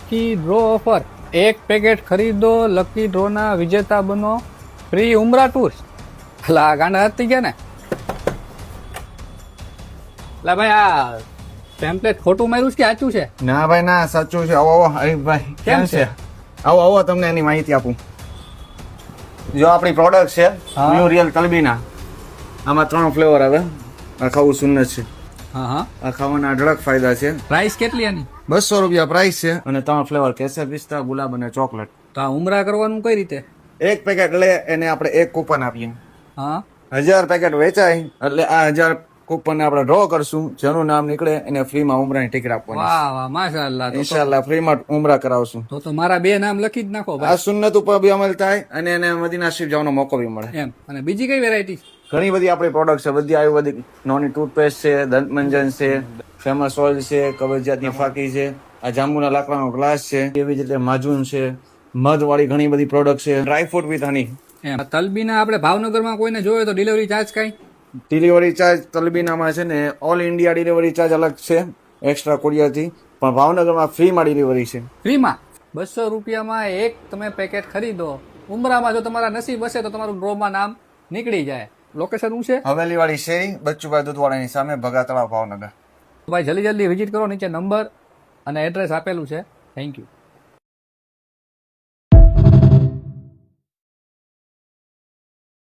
Lucky draw offer, એક packet ખરીદો lucky draw ના વિજેતા બનો, ફ્રી ઉમરા ટૂર. લા ગાંડા હતી ગયા ને. લા ભાઈ આ ટેમ્પલેટ ખોટું માર્યું છે કે સાચું છે? ના ભાઈ ના, સાચું છે. આવો આવો હરીફભાઈ. કેમ છે? આવો આવો, તમને એની માહિતી આપું. જો આપણી પ્રોડક્ટ છે હા. ન્યુ રિયલ તલબીના. આમાં 3 ફ્લેવર આવે. આ ખાવું સુન્નત છે. હા હા. આ ખાવાના અઢળક ફાયદા છે. પ્રાઇસ કેટલી આની? 200 રૂપિયા પ્રાઇસ છે અને 3 ફ્લેવર, કેસર પિસ્તા, ગુલાબ અને ચોકલેટ. તો આ ઉમરા કરવાનું કઈ રીતે? એક પેકેટ લે એને આપણે એક કૂપન આપીએ. હા 1000 પેકેટ વેચાય એટલે આ 1000 કૂપન આપણે ડ્રો કરશું. જેનું નામ નીકળે એને ફ્રીમાં ઉમરાની ટિકિટ આપવાની. વાહ વાહ માશાઅલ્લાહ. ઇન્શાલ્લાહ ફ્રીમાં ઉમરા કરાવશું. તો મારા 2 નામ લખી જ નાખો આ ભાઈ. સુન્નત ઉપર બી અમલ થાય અને એને મદીના શરીફ જવાનો મોકો બી મળે. એમ. અને બીજી કઈ વેરાયટી? ઘણી બધી આપણી પ્રોડક્ટ છે. બધી આયુર્વેદિક નોની ટૂથપેસ્ટ છે, દંતમંજન છે, ફેમસ ઓઇલ છે, કબજિયાતની ફાકી છે, આ જાંબુના લાકડાનો ગ્લાસ છે, એવી જ રીતે માજૂન છે, મધ વાળી ઘણી બધી પ્રોડક્ટ છે, ડ્રાય ફ્રૂટ વિથ હની. એમ. તલબીના આપણે ભાવનગરમાં કોઈને જોવે તો ડિલિવરી ચાર્જ કઈ? ડિલિવરી ચાર્જ તલબીનામાં છે ને ઓલ ઇન્ડિયા ડિલિવરી ચાર્જ અલગ છે એક્સ્ટ્રા કુરિયરથી, પણ ભાવનગરમાં ફ્રીમાં ડિલિવરી છે. ફ્રીમાં 200 રૂપિયામાં એક તમે પેકેટ ખરીદો. ઉમરામાં જો તમારા નસીબ હશે તો તમારું ડ્રોમાં નામ નીકળી જાય. લોકેશન શું છે? હવેલી વાળી શેરી, બચ્ચુભાઈ દૂધવાળાની સામે, ભગા તળાવ, ભાવનગર. ભાઈ જલ્દી વિઝિટ કરો. નીચે નંબર અને એડ્રેસ આપેલું છે. Thank you.